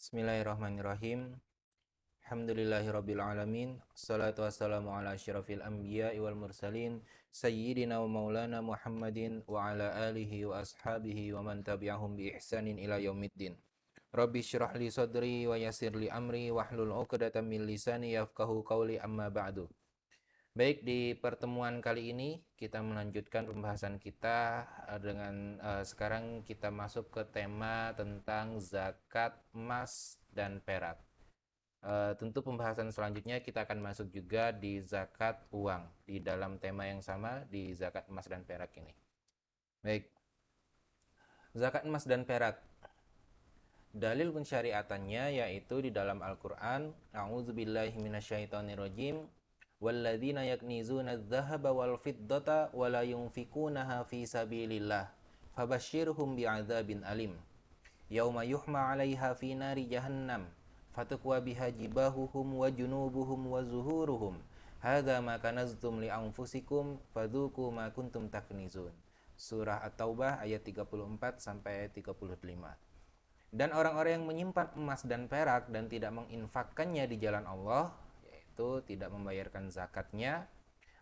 Bismillahirrahmanirrahim. Alhamdulillahirabbil alamin. Assalatu wassalamu ala asyrafil anbiya'i wal mursalin sayyidina wa maulana Muhammadin wa ala alihi wa ashabihi wa man tabi'ahum bi ihsanin ila yaumiddin. Rabbi syrah li sadri wa yassir li amri wahlul 'uqdatam min lisani yafqahu qawli amma ba'du. Baik, di pertemuan kali ini kita melanjutkan pembahasan kita sekarang kita masuk ke tema tentang zakat emas dan perak. Tentu pembahasan selanjutnya kita akan masuk juga di zakat uang di dalam tema yang sama di zakat emas dan perak ini. Baik, zakat emas dan perak. Dalil pensyariatannya yaitu di dalam Al-Qur'an, A'udzubillahi minasyaitonirrajim. Walladzina yaknizuna adh-dhahaba wal fiddata wa la yunfikunaha fi sabilillah fabashshirhum bi'adzabin alim. Yauma yuhma 'alaiha fi nari jahannam fatukwa biha jibahuhum wa junubuhum wa zuhuruhum hadza ma kanaztum li anfusikum fadzuqu ma kuntum taknizun. Surah At-Taubah ayat 34 sampai 35. Dan orang-orang yang menyimpan emas dan perak dan tidak menginfakkannya di jalan Allah, yaitu tidak membayarkan zakatnya,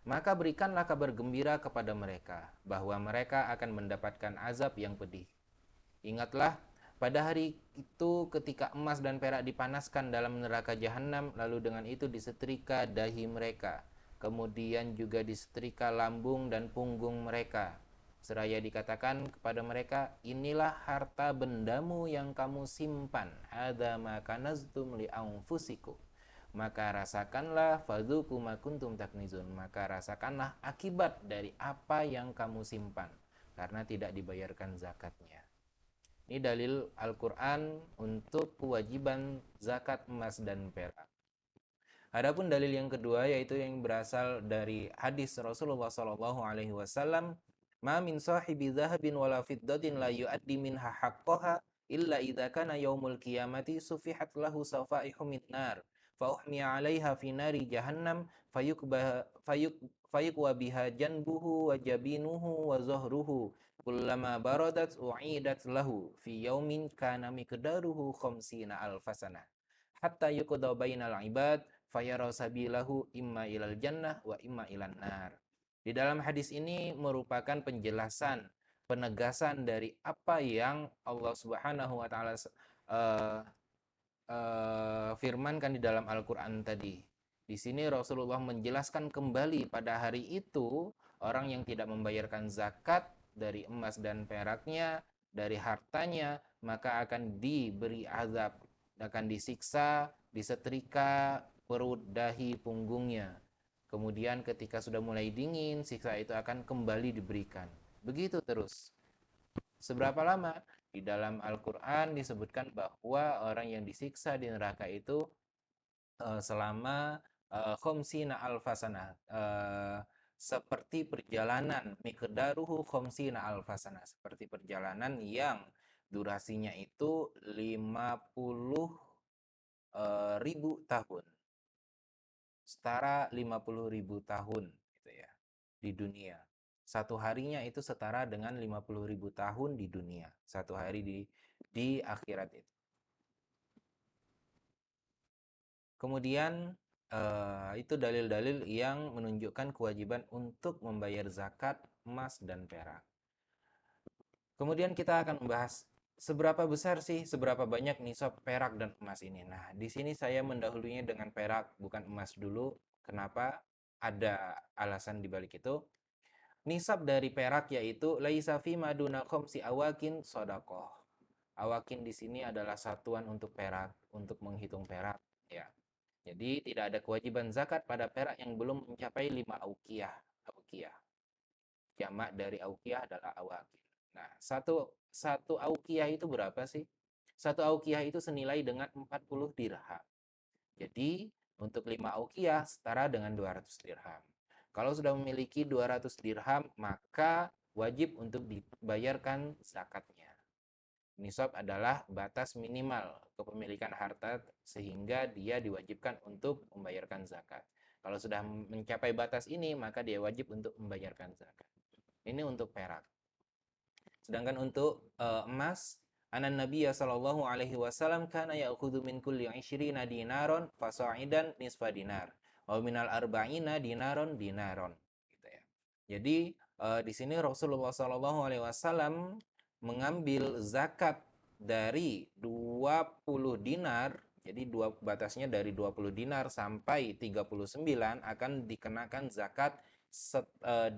maka berikanlah kabar gembira kepada mereka bahwa mereka akan mendapatkan azab yang pedih. Ingatlah pada hari itu ketika emas dan perak dipanaskan dalam neraka jahanam, lalu dengan itu disetrika dahi mereka, kemudian juga disetrika lambung dan punggung mereka, seraya dikatakan kepada mereka, inilah harta bendamu yang kamu simpan, hadza ma kanaztum li anfusikum, maka rasakanlah fadzuqu ma kuntum taknizun, maka rasakanlah akibat dari apa yang kamu simpan karena tidak dibayarkan zakatnya. Ini dalil Al-Quran untuk kewajiban zakat emas dan perak. Adapun dalil yang kedua yaitu yang berasal dari hadis Rasulullah SAW, ma min sahibi dhahabin wala fiddatin la yu'addi minha haqqaha illa idza kana yaumul qiyamati sufihat lahu safaihu min nar fa uhmiya 'alaiha fi nari jahannam fayukwa biha janbuhu wa jabinuhu wa zuhruhu kullama baradat u'idat lahu fi yaumin kana miqdaruhu khamsina alfasana hatta yuqda bainal ibad fayara sabilahu imma ilal jannah wa imma ilan nar. Di dalam hadis ini merupakan penjelasan, penegasan dari apa yang Allah Subhanahu wa taala firmankan di dalam Al-Qur'an tadi. Di sini Rasulullah menjelaskan kembali pada hari itu orang yang tidak membayarkan zakat dari emas dan peraknya, dari hartanya, maka akan diberi azab, akan disiksa, disetrika perut, dahi, punggungnya. Kemudian ketika sudah mulai dingin, siksa itu akan kembali diberikan. Begitu terus. Seberapa lama? Di dalam Al-Quran disebutkan bahwa orang yang disiksa di neraka itu selama khomsina alfasana, seperti perjalanan, miqdaruhu khomsina alfasana, seperti perjalanan yang durasinya itu 50 ribu tahun, setara 50.000 tahun gitu ya, di dunia. Satu harinya itu setara dengan 50.000 tahun di dunia. Satu hari di akhirat itu. Kemudian itu dalil-dalil yang menunjukkan kewajiban untuk membayar zakat emas dan perak. Kemudian kita akan membahas seberapa besar sih, seberapa banyak nisab perak dan emas ini. Nah, di sini saya mendahulunya dengan perak, bukan emas dulu. Kenapa? Ada alasan di balik itu. Nisab dari perak yaitu laisa fi maduna khamsi awakin shadaqah. Awakin di sini adalah satuan untuk perak, untuk menghitung perak, ya. Jadi tidak ada kewajiban zakat pada perak yang belum mencapai 5 auqiyah. Auqiyah. Jamak dari auqiyah adalah awakin. Nah, satu auqiyah itu berapa sih? Satu auqiyah itu senilai dengan 40 dirham. Jadi, untuk 5 auqiyah setara dengan 200 dirham. Kalau sudah memiliki 200 dirham, maka wajib untuk dibayarkan zakatnya. Nisab adalah batas minimal kepemilikan harta sehingga dia diwajibkan untuk membayarkan zakat. Kalau sudah mencapai batas ini, maka dia wajib untuk membayarkan zakat. Ini untuk perak. Sedangkan untuk emas Anan Nabiyya sallallahu alaihi wasallam kana ya'khudhu min kulli 20 dinaron fasa'idan nisfa dinar. Wa minal arba'ina dinaron gitu ya. Jadi di sini Rasulullah sallallahu alaihi wasallam mengambil zakat dari 20 dinar. Jadi batasnya dari 20 dinar sampai 39 akan dikenakan zakat 2,5%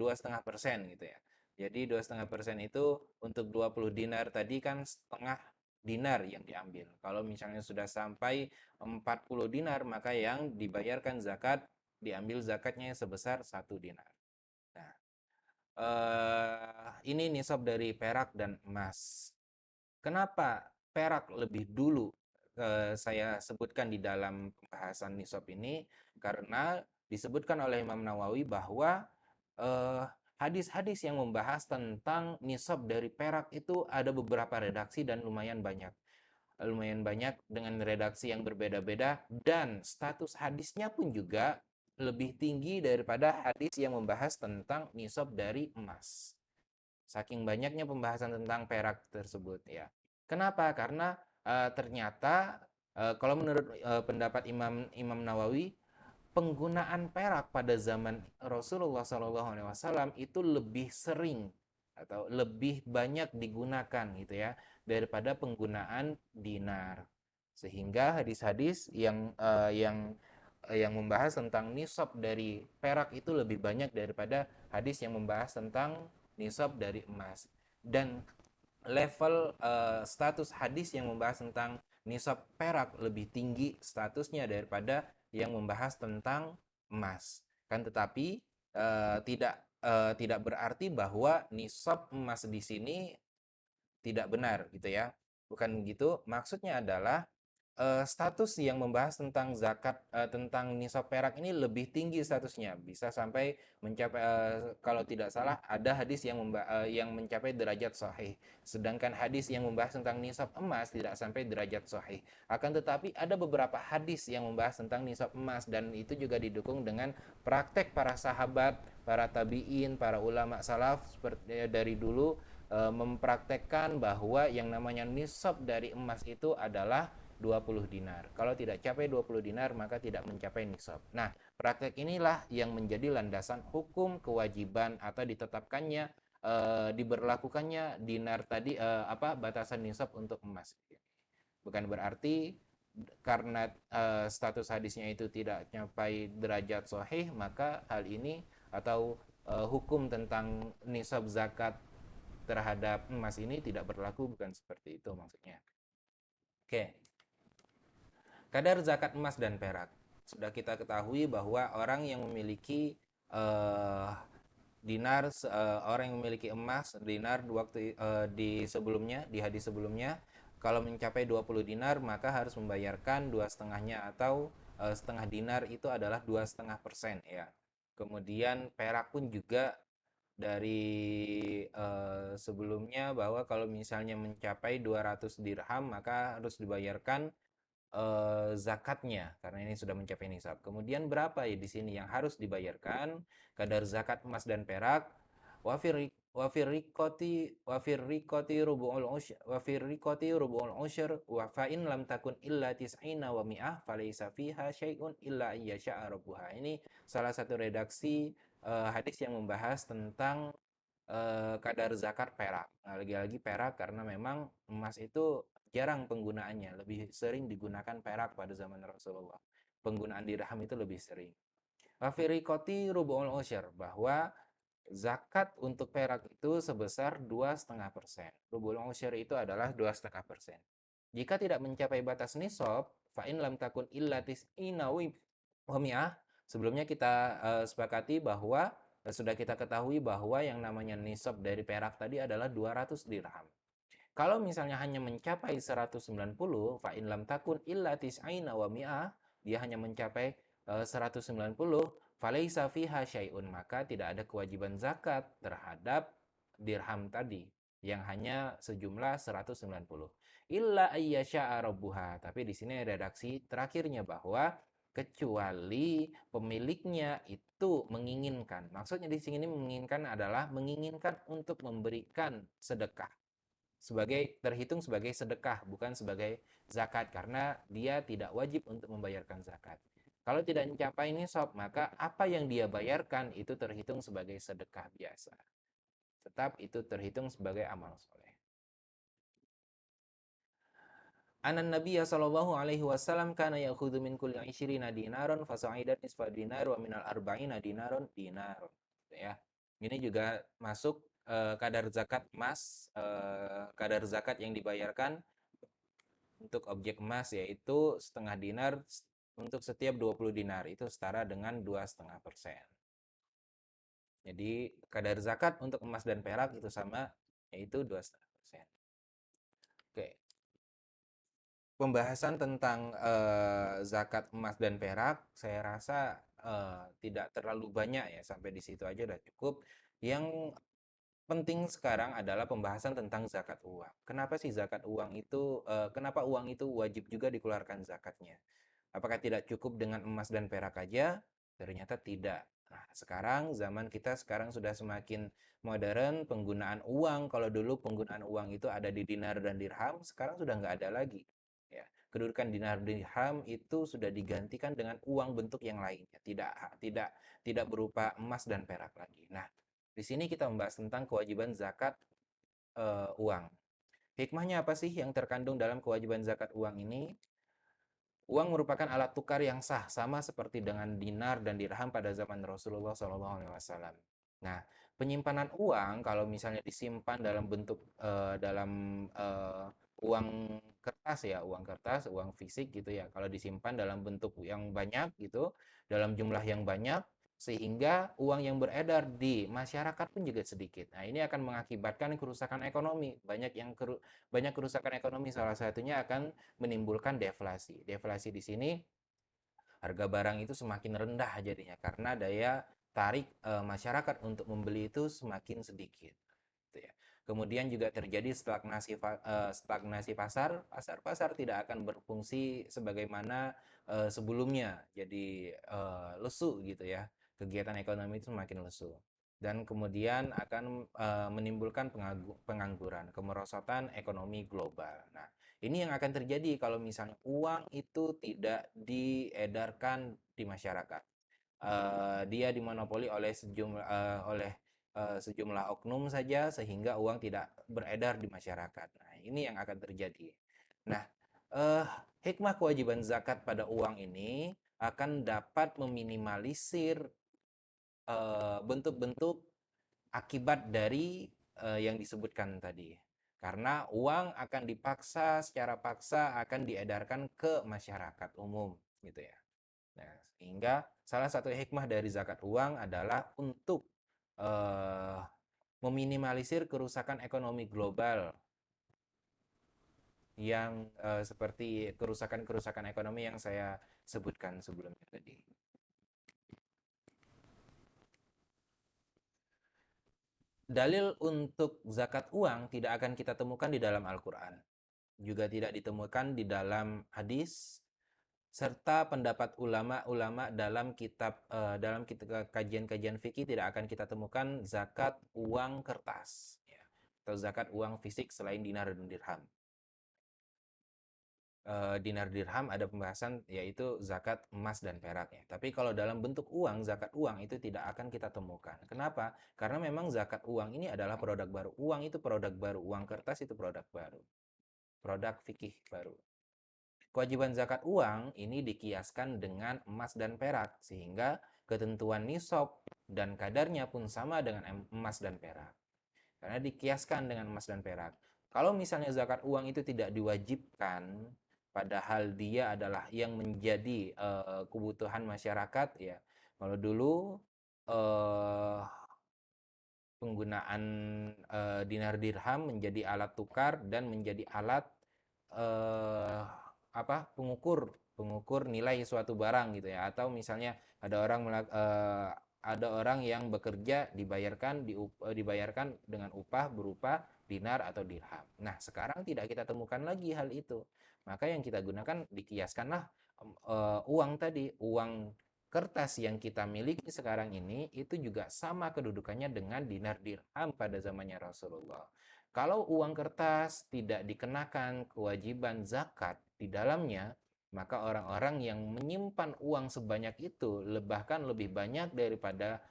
gitu ya. Jadi 2,5% itu untuk 20 dinar tadi kan setengah dinar yang diambil. Kalau misalnya sudah sampai 40 dinar, maka yang dibayarkan zakat, diambil zakatnya sebesar 1 dinar. Nah, ini nisab dari perak dan emas. Kenapa perak lebih dulu saya sebutkan di dalam pembahasan nisab ini? Karena disebutkan oleh Imam Nawawi bahwa eh, hadis-hadis yang membahas tentang nisab dari perak itu ada beberapa redaksi dan lumayan banyak. Lumayan banyak dengan redaksi yang berbeda-beda dan status hadisnya pun juga lebih tinggi daripada hadis yang membahas tentang nisab dari emas. Saking banyaknya pembahasan tentang perak tersebut ya. Kenapa? Karena ternyata kalau menurut pendapat Imam Nawawi, penggunaan perak pada zaman Rasulullah SAW itu lebih sering atau lebih banyak digunakan gitu ya daripada penggunaan dinar. Sehingga hadis-hadis yang membahas tentang nisab dari perak itu lebih banyak daripada hadis yang membahas tentang nisab dari emas. Dan level status hadis yang membahas tentang nisab perak lebih tinggi statusnya daripada yang membahas tentang emas. Kan tetapi tidak berarti bahwa nisab emas di sini tidak benar gitu ya. Bukan begitu. Maksudnya adalah status yang membahas tentang zakat tentang nisab perak ini lebih tinggi statusnya, bisa sampai mencapai kalau tidak salah ada hadis yang mencapai derajat sahih, sedangkan hadis yang membahas tentang nisab emas tidak sampai derajat sahih. Akan tetapi ada beberapa hadis yang membahas tentang nisab emas dan itu juga didukung dengan praktek para sahabat, para tabiin, para ulama salaf seperti dari dulu mempraktekkan bahwa yang namanya nisab dari emas itu adalah 20 dinar. Kalau tidak capai 20 dinar maka tidak mencapai nisab. Nah, praktek inilah yang menjadi landasan hukum kewajiban atau ditetapkannya diberlakukannya dinar tadi batasan nisab untuk emas. Bukan berarti karena status hadisnya itu tidak mencapai derajat sahih maka hal ini atau hukum tentang nisab zakat terhadap emas ini tidak berlaku, bukan seperti itu maksudnya. Oke. Kadar zakat emas dan perak. Sudah kita ketahui bahwa orang yang memiliki dinar, orang yang memiliki emas dinar di sebelumnya, di hadis sebelumnya, kalau mencapai 20 dinar maka harus membayarkan 2,5-nya atau setengah dinar itu adalah 2,5% ya. Kemudian perak pun juga dari sebelumnya bahwa kalau misalnya mencapai 200 dirham maka harus dibayarkan zakatnya karena ini sudah mencapai nisab. Kemudian berapa ya di sini yang harus dibayarkan? Kadar zakat emas dan perak. Wafirriqati rubu'ul usyr wa fa'in lam takun illa tis'ina wa mi'ah falaysa fiha syai'un illa ayyasha'a rabbuha. Ini salah satu redaksi hadis yang membahas tentang kadar zakat perak. Nah, lagi-lagi perak karena memang emas itu jarang penggunaannya, lebih sering digunakan perak pada zaman Rasulullah. Penggunaan dirham itu lebih sering. Wafirikoti rubu'ul usyr, bahwa zakat untuk perak itu sebesar 2,5%. Rubu'ul usyr itu adalah 2,5%. Jika tidak mencapai batas nisab, fa'in lam takun illa tis'ina wa mi'ah. Sebelumnya kita sepakati bahwa sudah kita ketahui bahwa yang namanya nisab dari perak tadi adalah 200 dirham. Kalau misalnya hanya mencapai 190, fa in lam takun illa tis'aina wa mi'ah, dia hanya mencapai 190, falaisa fiha syai'un, maka tidak ada kewajiban zakat terhadap dirham tadi yang hanya sejumlah 190. Illa ayyasha'a rabbuha. Tapi di sini redaksi terakhirnya bahwa kecuali pemiliknya itu menginginkan. Maksudnya di sini menginginkan adalah menginginkan untuk memberikan sedekah. terhitung sebagai sedekah, bukan sebagai zakat, karena dia tidak wajib untuk membayarkan zakat. Kalau tidak mencapai nisab, maka apa yang dia bayarkan itu terhitung sebagai sedekah biasa. Tetap itu terhitung sebagai amal soleh. Anan Nabiya sallallahu alaihi wasallam kana ya'khudhu min kulli 20 dinaron fasa'idat nisfa dinar wa minal arba'ina dinaron dinaron. Ya. Ini juga masuk kadar zakat emas, kadar zakat yang dibayarkan untuk objek emas yaitu setengah dinar untuk setiap 20 dinar, itu setara dengan 2,5%. Jadi kadar zakat untuk emas dan perak itu sama, yaitu 2,5%. Oke. Pembahasan tentang zakat emas dan perak saya rasa tidak terlalu banyak ya, sampai di situ aja udah cukup. Yang penting sekarang adalah pembahasan tentang zakat uang. Kenapa sih zakat uang itu, kenapa uang itu wajib juga dikeluarkan zakatnya? Apakah tidak cukup dengan emas dan perak aja? Ternyata tidak. Nah, sekarang zaman kita sekarang sudah semakin modern, penggunaan uang. Kalau dulu penggunaan uang itu ada di dinar dan dirham, sekarang sudah nggak ada lagi. Ya, kedudukan dinar dirham itu sudah digantikan dengan uang bentuk yang lainnya, tidak tidak berupa emas dan perak lagi. Nah, di sini kita membahas tentang kewajiban zakat uang. Hikmahnya apa sih yang terkandung dalam kewajiban zakat uang ini? Uang merupakan alat tukar yang sah, sama seperti dengan dinar dan dirham pada zaman Rasulullah SAW. Nah, penyimpanan uang kalau misalnya disimpan dalam bentuk uang kertas ya, uang kertas, uang fisik gitu ya. Kalau disimpan dalam bentuk yang banyak gitu, dalam jumlah yang banyak, sehingga uang yang beredar di masyarakat pun juga sedikit. Nah, ini akan mengakibatkan kerusakan ekonomi. Banyak kerusakan ekonomi, salah satunya akan menimbulkan deflasi. Deflasi di sini harga barang itu semakin rendah jadinya karena daya tarik masyarakat untuk membeli itu semakin sedikit. Gitu ya. Kemudian juga terjadi stagnasi pasar. Pasar tidak akan berfungsi sebagaimana sebelumnya. Jadi lesu gitu ya. Kegiatan ekonomi itu semakin lesu. Dan kemudian akan menimbulkan pengangguran, kemerosotan ekonomi global. Nah, ini yang akan terjadi kalau misalnya uang itu tidak diedarkan di masyarakat. Dia dimonopoli oleh sejumlah oknum saja sehingga uang tidak beredar di masyarakat. Nah, ini yang akan terjadi. Nah, eh, hikmah kewajiban zakat pada uang ini akan dapat meminimalisir bentuk-bentuk akibat dari yang disebutkan tadi. Karena uang akan dipaksa secara paksa akan diedarkan ke masyarakat umum gitu ya. Nah, sehingga salah satu hikmah dari zakat uang adalah untuk eh, meminimalisir kerusakan ekonomi global yang seperti kerusakan-kerusakan ekonomi yang saya sebutkan sebelumnya tadi. Dalil untuk zakat uang tidak akan kita temukan di dalam Al-Quran, juga tidak ditemukan di dalam hadis, serta pendapat ulama-ulama dalam kajian-kajian fikih tidak akan kita temukan zakat uang kertas ya, atau zakat uang fisik selain dinar dan dirham. Dinar dirham ada pembahasan yaitu zakat emas dan perak ya. Tapi kalau dalam bentuk uang, zakat uang itu tidak akan kita temukan. Kenapa? Karena memang zakat uang ini adalah produk baru. Uang itu produk baru, uang kertas itu produk baru. Produk fikih baru. Kewajiban zakat uang ini dikiaskan dengan emas dan perak sehingga ketentuan nisab dan kadarnya pun sama dengan emas dan perak. Karena dikiaskan dengan emas dan perak. Kalau misalnya zakat uang itu tidak diwajibkan, padahal dia adalah yang menjadi kebutuhan masyarakat ya. Kalau dulu uh, penggunaan dinar dirham menjadi alat tukar dan menjadi alat eh, pengukur pengukur nilai suatu barang gitu ya, atau misalnya ada orang yang bekerja dibayarkan dengan upah berupa dinar atau dirham. Nah, sekarang tidak kita temukan lagi hal itu. Maka yang kita gunakan dikiaskanlah uang tadi, uang kertas yang kita miliki sekarang ini itu juga sama kedudukannya dengan dinar dirham pada zamannya Rasulullah. Kalau uang kertas tidak dikenakan kewajiban zakat di dalamnya, maka orang-orang yang menyimpan uang sebanyak itu, bahkan lebih banyak daripada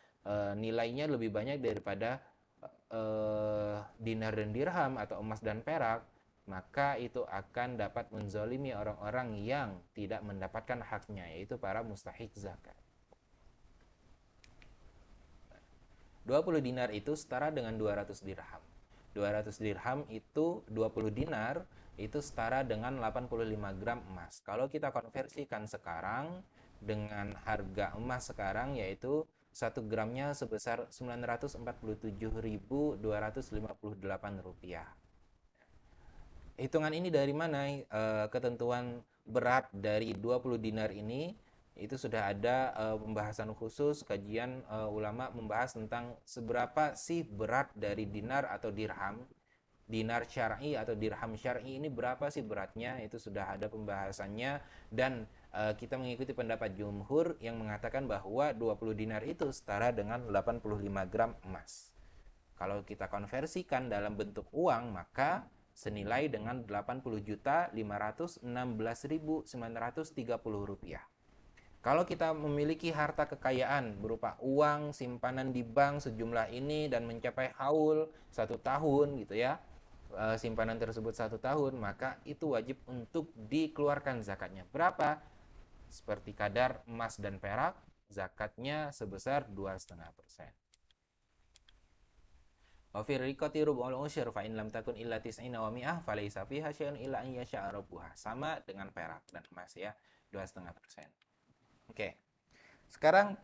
nilainya lebih banyak daripada dinar dan dirham atau emas dan perak, maka itu akan dapat menzolimi orang-orang yang tidak mendapatkan haknya, yaitu para mustahik zakat. 20 dinar itu setara dengan 200 dirham. 200 dirham itu 20 dinar itu setara dengan 85 gram emas. Kalau kita konversikan sekarang dengan harga emas sekarang, yaitu 1 gramnya sebesar 947.258 rupiah. Hitungan ini dari mana? Ketentuan berat dari 20 dinar ini itu sudah ada pembahasan khusus, kajian ulama membahas tentang seberapa sih berat dari dinar atau dirham. Dinar syar'i atau dirham syar'i ini berapa sih beratnya, itu sudah ada pembahasannya. Dan kita mengikuti pendapat jumhur yang mengatakan bahwa 20 dinar itu setara dengan 85 gram emas. Kalau kita konversikan dalam bentuk uang, maka senilai dengan 80.516.930 rupiah. Kalau kita memiliki harta kekayaan berupa uang simpanan di bank sejumlah ini dan mencapai haul 1 tahun gitu ya, simpanan tersebut 1 tahun, maka itu wajib untuk dikeluarkan zakatnya. Berapa? Seperti kadar emas dan perak, zakatnya sebesar 2,5%. Wa fi riqati rub'ul usyr fa in lam takun illa tis'ina wa mi'ah falaysa fiha syai'un illa an yasha'a rabbuha. Sama dengan perak dan emas ya, 2,5%. Oke. Sekarang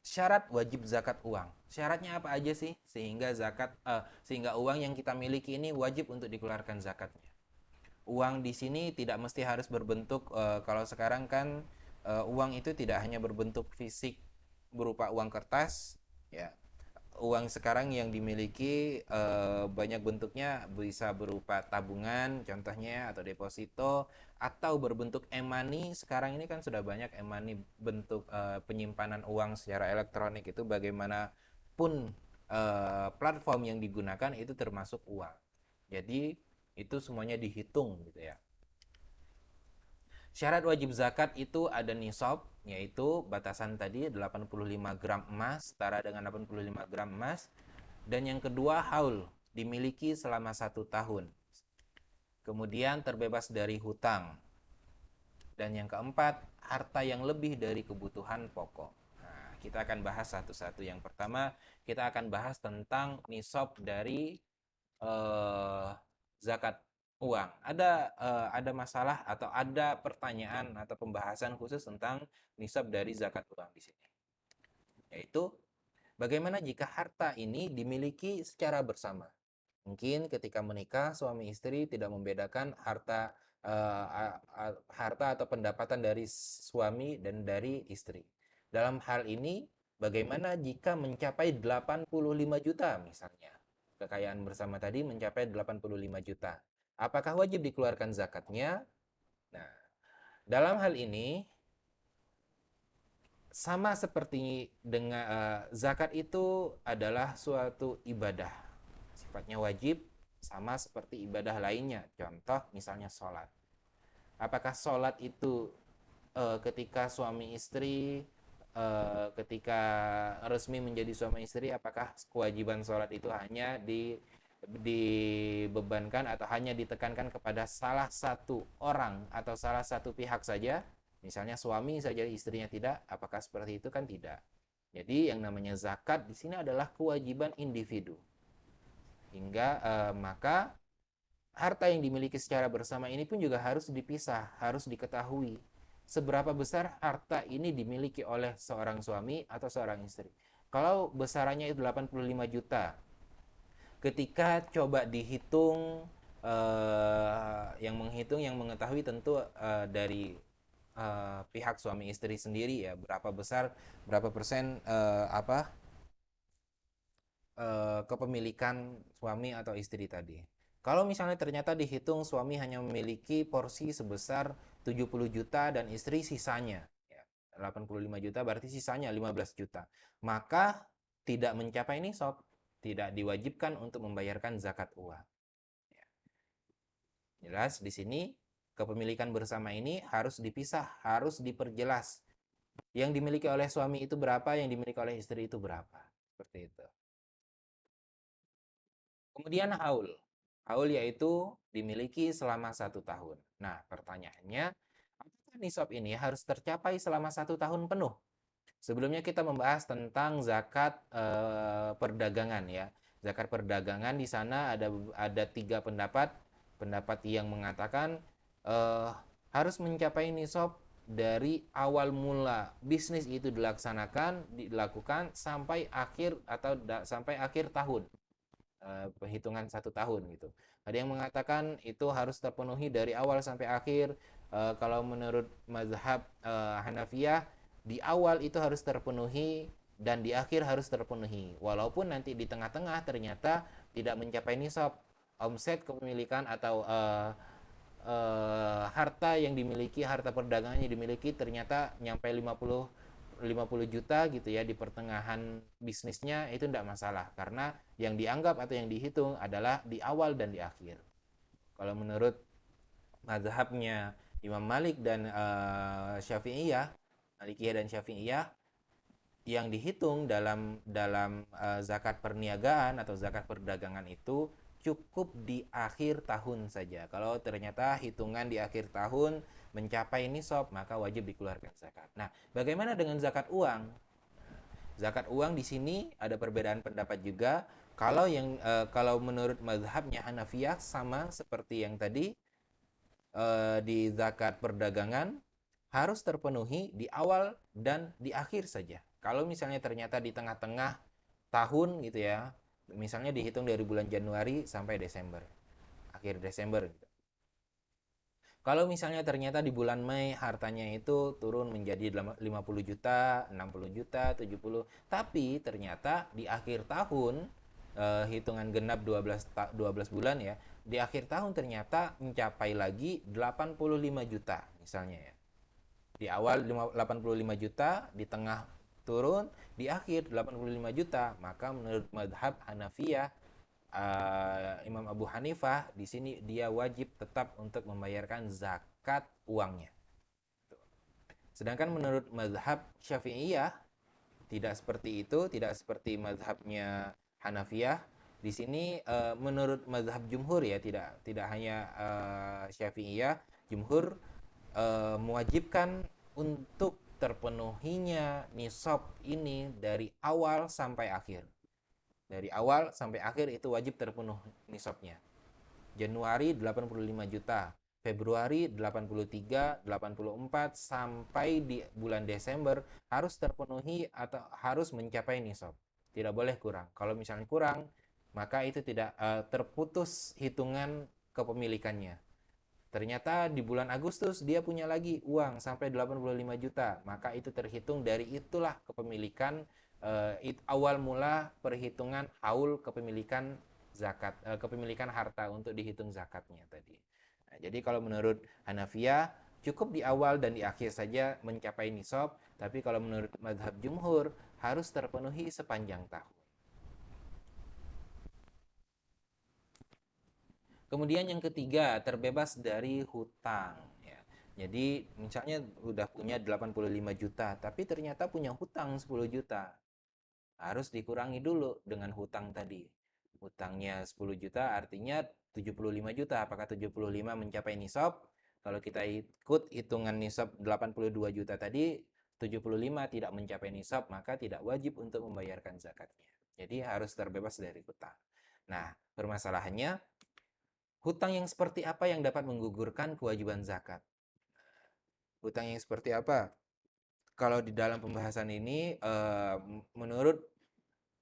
syarat wajib zakat uang. Syaratnya apa aja sih sehingga uang yang kita miliki ini wajib untuk dikeluarkan zakatnya? Uang di sini tidak mesti harus berbentuk kalau sekarang kan uang itu tidak hanya berbentuk fisik berupa uang kertas ya. Uang sekarang yang dimiliki banyak bentuknya, bisa berupa tabungan contohnya atau deposito, atau berbentuk e-money. Sekarang ini kan sudah banyak e-money, bentuk penyimpanan uang secara elektronik. Itu bagaimanapun platform yang digunakan itu termasuk uang. Jadi itu semuanya dihitung gitu ya. Syarat wajib zakat itu ada nisab, yaitu batasan tadi 85 gram emas, setara dengan 85 gram emas. Dan yang kedua, haul, dimiliki selama 1 tahun. Kemudian terbebas dari hutang. Dan yang keempat, harta yang lebih dari kebutuhan pokok. Nah, kita akan bahas satu-satu. Yang pertama, kita akan bahas tentang nisab dari zakat uang. Ada masalah atau ada pertanyaan atau pembahasan khusus tentang nisab dari zakat uang di sini. Yaitu bagaimana jika harta ini dimiliki secara bersama? Mungkin ketika menikah suami istri tidak membedakan harta atau pendapatan dari suami dan dari istri. Dalam hal ini bagaimana jika mencapai 85 juta misalnya? Kekayaan bersama tadi mencapai 85 juta. Apakah wajib dikeluarkan zakatnya? Nah, dalam hal ini sama seperti dengan zakat itu adalah suatu ibadah. Sifatnya wajib sama seperti ibadah lainnya. Contoh misalnya sholat. Apakah sholat itu ketika suami istri ketika resmi menjadi suami istri, apakah kewajiban sholat itu hanya dibebankan atau hanya ditekankan kepada salah satu orang atau salah satu pihak saja, misalnya suami saja istrinya tidak? Apakah seperti itu? Kan tidak. Jadi yang namanya zakat di sini adalah kewajiban individu. Hingga maka harta yang dimiliki secara bersama ini pun juga harus dipisah, harus diketahui seberapa besar harta ini dimiliki oleh seorang suami atau seorang istri. Kalau besarannya itu 85 juta, ketika coba dihitung, yang mengetahui tentu dari pihak suami istri sendiri ya, berapa persen kepemilikan suami atau istri tadi. Kalau misalnya ternyata dihitung suami hanya memiliki porsi sebesar 70 juta dan istri sisanya ya, 85 juta, berarti sisanya 15 juta. Maka tidak mencapai nisab, tidak diwajibkan untuk membayarkan zakat uang. Jelas di sini kepemilikan bersama ini harus dipisah, harus diperjelas. Yang dimiliki oleh suami itu berapa, yang dimiliki oleh istri itu berapa. Seperti itu. Kemudian haul. Haul yaitu dimiliki selama 1 tahun. Nah, pertanyaannya, apakah nisab ini harus tercapai selama 1 tahun penuh? Sebelumnya kita membahas tentang zakat perdagangan ya. Zakat perdagangan di sana ada 3 pendapat. Pendapat yang mengatakan eh, harus mencapai nisab dari awal mula bisnis itu dilakukan sampai akhir atau sampai akhir tahun, perhitungan 1 tahun gitu. Ada yang mengatakan itu harus terpenuhi dari awal sampai akhir. Kalau menurut mazhab Hanafiyah, di awal itu harus terpenuhi dan di akhir harus terpenuhi. Walaupun nanti di tengah-tengah ternyata tidak mencapai nisab, omset kepemilikan atau harta yang dimiliki, harta perdagangan yang dimiliki ternyata nyampe 50 juta gitu ya di pertengahan bisnisnya, itu tidak masalah karena yang dianggap atau yang dihitung adalah di awal dan di akhir. Kalau menurut mazhabnya Imam Malik dan Syafi'iyah, Malikiyah dan Syafi'iyah, yang dihitung dalam dalam zakat perniagaan atau zakat perdagangan itu cukup di akhir tahun saja. Kalau ternyata hitungan di akhir tahun mencapai nisab, maka wajib dikeluarkan zakat. Nah, bagaimana dengan zakat uang? Zakat uang di sini ada perbedaan pendapat juga. Kalau menurut mazhabnya Hanafiyah sama seperti yang tadi, di zakat perdagangan harus terpenuhi di awal dan di akhir saja. Kalau misalnya ternyata di tengah-tengah tahun gitu ya, misalnya dihitung dari bulan Januari sampai Desember, akhir Desember gitu. Kalau misalnya ternyata di bulan Mei hartanya itu turun menjadi 50 juta, 60 juta, 70, tapi ternyata di akhir tahun, hitungan genap 12 bulan ya, di akhir tahun ternyata mencapai lagi 85 juta misalnya ya. Di awal 85 juta, di tengah turun, di akhir 85 juta, maka menurut madhab Hanafiyah, Imam Abu Hanifah di sini dia wajib tetap untuk membayarkan zakat uangnya. Sedangkan menurut mazhab Syafi'iyah tidak seperti itu, tidak seperti mazhabnya Hanafiyah. Di sini menurut mazhab jumhur ya, tidak tidak hanya Syafi'iyah, jumhur mewajibkan untuk terpenuhinya nisab ini dari awal sampai akhir. Dari awal sampai akhir itu wajib terpenuh nisabnya. Januari 85 juta, Februari 83, 84 sampai di bulan Desember harus terpenuhi atau harus mencapai nisab. Tidak boleh kurang. Kalau misalnya kurang, maka itu tidak terputus hitungan kepemilikannya. Ternyata di bulan Agustus dia punya lagi uang sampai 85 juta, maka itu terhitung dari itulah kepemilikan, awal mula perhitungan haul kepemilikan zakat, kepemilikan harta untuk dihitung zakatnya tadi. Nah, jadi kalau menurut Hanafiyah cukup di awal dan di akhir saja mencapai nisab, tapi kalau menurut mazhab jumhur harus terpenuhi sepanjang tahun. Kemudian yang ketiga, terbebas dari hutang ya. Jadi misalnya udah punya 85 juta, tapi ternyata punya hutang 10 juta. Harus dikurangi dulu dengan hutang tadi. Hutangnya 10 juta artinya 75 juta. Apakah 75 mencapai nisab? Kalau kita ikut hitungan nisab 82 juta tadi, 75 tidak mencapai nisab, maka tidak wajib untuk membayarkan zakatnya. Jadi harus terbebas dari hutang. Nah, permasalahannya, hutang yang seperti apa yang dapat menggugurkan kewajiban zakat? Hutang yang seperti apa? Kalau di dalam pembahasan ini, menurut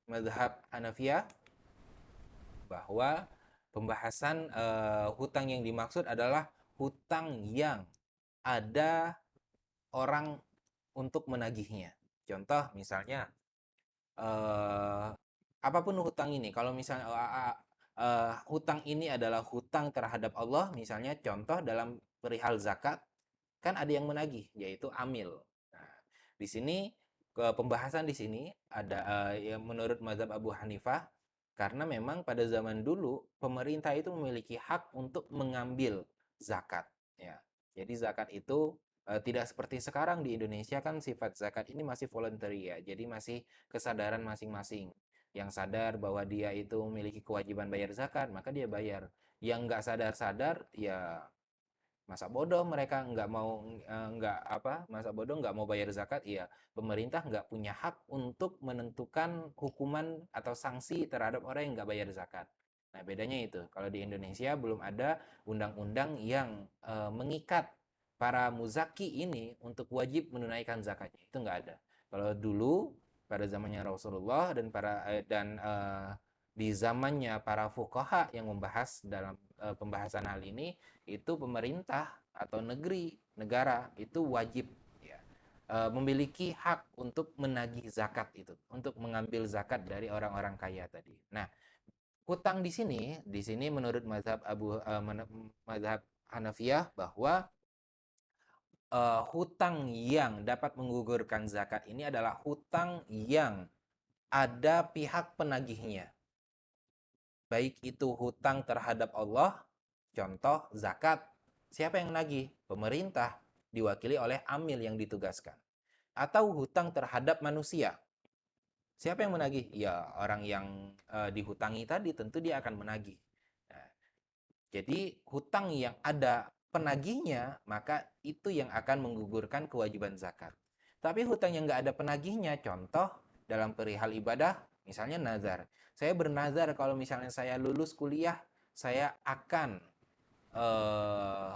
mazhab Hanafiyah, bahwa pembahasan hutang yang dimaksud adalah hutang yang ada orang untuk menagihnya. Contoh misalnya, eh, apapun hutang ini, kalau misalnya hutang ini adalah hutang terhadap Allah, misalnya contoh dalam perihal zakat, kan ada yang menagih, yaitu amil. Nah, di sini pembahasan di sini ada, yang menurut mazhab Abu Hanifah, Karena memang pada zaman dulu pemerintah itu memiliki hak untuk mengambil zakat, ya. Jadi zakat itu tidak seperti sekarang di Indonesia kan sifat zakat ini masih voluntary ya. Jadi masih kesadaran masing-masing. Yang sadar bahwa dia itu memiliki kewajiban bayar zakat, maka dia bayar. Yang nggak sadar-sadar ya masa bodoh mereka nggak mau nggak apa masa bodoh nggak mau bayar zakat, iya pemerintah nggak punya hak untuk menentukan hukuman atau sanksi terhadap orang yang nggak bayar zakat. Nah bedanya itu kalau di Indonesia belum ada undang-undang yang mengikat para muzaki ini untuk wajib menunaikan zakatnya, itu nggak ada. Kalau dulu pada zamannya Rasulullah di zamannya para fuqaha yang membahas dalam pembahasan hal ini, itu pemerintah atau negara itu wajib ya, memiliki hak untuk menagih zakat itu, untuk mengambil zakat dari orang-orang kaya tadi. Nah, hutang di sini menurut mazhab Hanafiyah bahwa hutang yang dapat menggugurkan zakat ini adalah hutang yang ada pihak penagihnya. Baik itu hutang terhadap Allah, contoh zakat. Siapa yang nagih? Pemerintah, diwakili oleh amil yang ditugaskan. Atau hutang terhadap manusia. Siapa yang menagih? Ya, orang yang dihutangi tadi tentu dia akan menagih. Nah, jadi hutang yang ada penagihnya, maka itu yang akan menggugurkan kewajiban zakat. Tapi hutang yang nggak ada penagihnya, contoh dalam perihal ibadah, misalnya nazar. Saya bernazar kalau misalnya saya lulus kuliah, saya akan eh,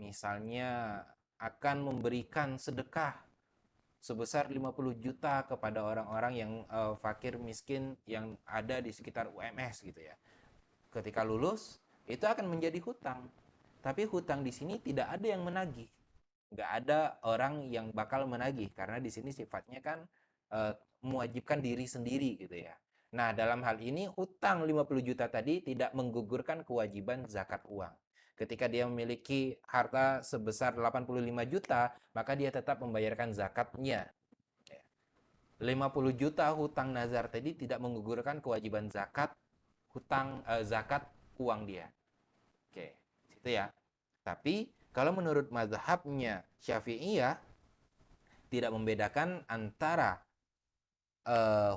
misalnya akan memberikan sedekah sebesar 50 juta kepada orang-orang yang fakir miskin yang ada di sekitar UMS gitu ya. Ketika lulus, itu akan menjadi hutang. Tapi hutang di sini tidak ada yang menagih. Nggak ada orang yang bakal menagih karena di sini sifatnya kan mewajibkan diri sendiri gitu ya. Nah, dalam hal ini hutang 50 juta tadi tidak menggugurkan kewajiban zakat uang. Ketika dia memiliki harta sebesar 85 juta, maka dia tetap membayarkan zakatnya. 50 juta hutang nazar tadi tidak menggugurkan kewajiban zakat zakat uang dia. Oke, situ ya. Tapi kalau menurut mazhabnya Syafi'iyah tidak membedakan antara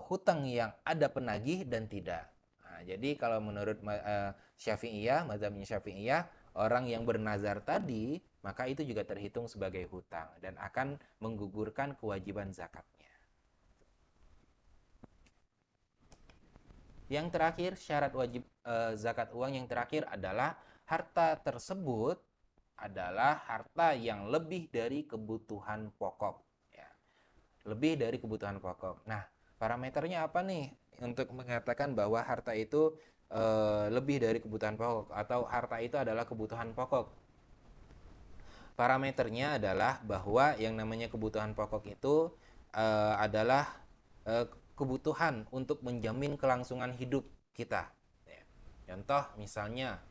hutang yang ada penagih dan tidak. Nah, jadi kalau menurut Syafi'iyah, mazhabnya Syafi'iyah, orang yang bernazar tadi, maka itu juga terhitung sebagai hutang dan akan menggugurkan kewajiban zakatnya. Yang terakhir, syarat wajib zakat uang yang terakhir adalah harta tersebut adalah harta yang lebih dari kebutuhan pokok. Ya. Lebih dari kebutuhan pokok. Nah, parameternya apa nih untuk mengatakan bahwa harta itu lebih dari kebutuhan pokok atau harta itu adalah kebutuhan pokok? Parameternya adalah bahwa yang namanya kebutuhan pokok itu adalah eh, kebutuhan untuk menjamin kelangsungan hidup kita. Ya. Contoh misalnya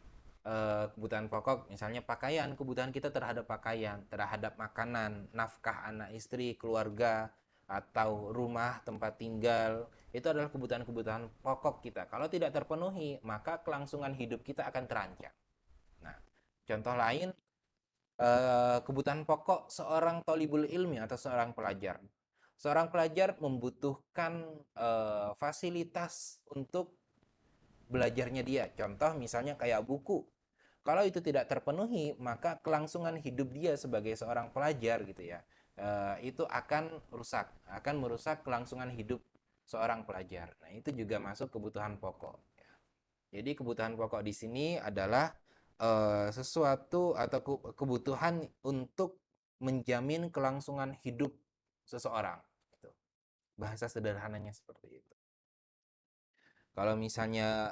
kebutuhan pokok, misalnya pakaian, kebutuhan kita terhadap pakaian, terhadap makanan, nafkah anak istri, keluarga, atau rumah, tempat tinggal, itu adalah kebutuhan-kebutuhan pokok kita. Kalau tidak terpenuhi, maka kelangsungan hidup kita akan terancam. Nah, contoh lain, kebutuhan pokok seorang tolibul ilmi atau seorang pelajar. Seorang pelajar membutuhkan fasilitas untuk belajarnya dia. Contoh misalnya kayak buku. Kalau itu tidak terpenuhi, maka kelangsungan hidup dia sebagai seorang pelajar gitu ya, itu akan merusak kelangsungan hidup seorang pelajar. Nah, itu juga masuk kebutuhan pokok. Jadi kebutuhan pokok di sini adalah sesuatu atau kebutuhan untuk menjamin kelangsungan hidup seseorang. Gitu. Bahasa sederhananya seperti itu. Kalau misalnya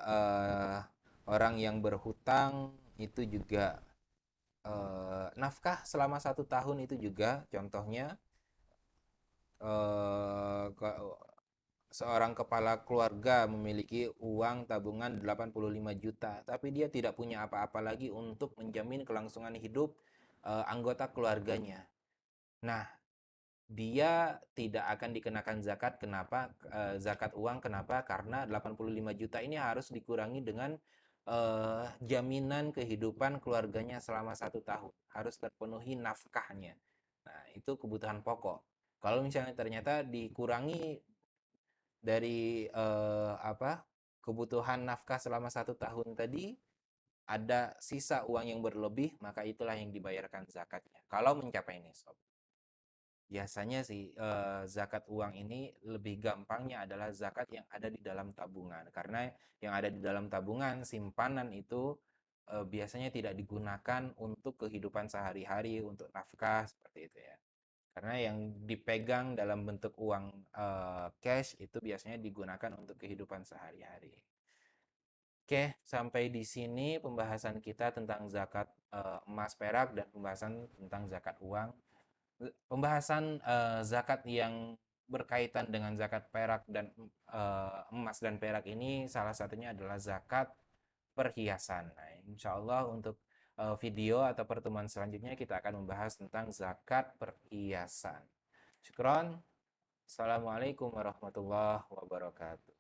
orang yang berhutang itu juga nafkah selama 1 tahun itu juga contohnya eh, seorang kepala keluarga memiliki uang tabungan 85 juta tapi dia tidak punya apa-apa lagi untuk menjamin kelangsungan hidup anggota keluarganya. Nah, dia tidak akan dikenakan zakat. Kenapa? Zakat uang kenapa? Karena 85 juta ini harus dikurangi dengan jaminan kehidupan keluarganya selama 1 tahun. Harus terpenuhi nafkahnya. Nah, itu kebutuhan pokok. Kalau misalnya ternyata dikurangi dari kebutuhan nafkah selama 1 tahun tadi, ada sisa uang yang berlebih, maka itulah yang dibayarkan zakatnya. Kalau mencapai nisab. Biasanya sih zakat uang ini lebih gampangnya adalah zakat yang ada di dalam tabungan. Karena yang ada di dalam tabungan, simpanan itu biasanya tidak digunakan untuk kehidupan sehari-hari, untuk nafkah seperti itu ya. Karena yang dipegang dalam bentuk uang cash itu biasanya digunakan untuk kehidupan sehari-hari. Oke, sampai di sini pembahasan kita tentang zakat emas perak dan pembahasan tentang zakat uang. Pembahasan zakat yang berkaitan dengan zakat perak dan emas dan perak ini salah satunya adalah zakat perhiasan. Nah, insya Allah untuk video atau pertemuan selanjutnya kita akan membahas tentang zakat perhiasan. Syukron. Assalamualaikum warahmatullahi wabarakatuh.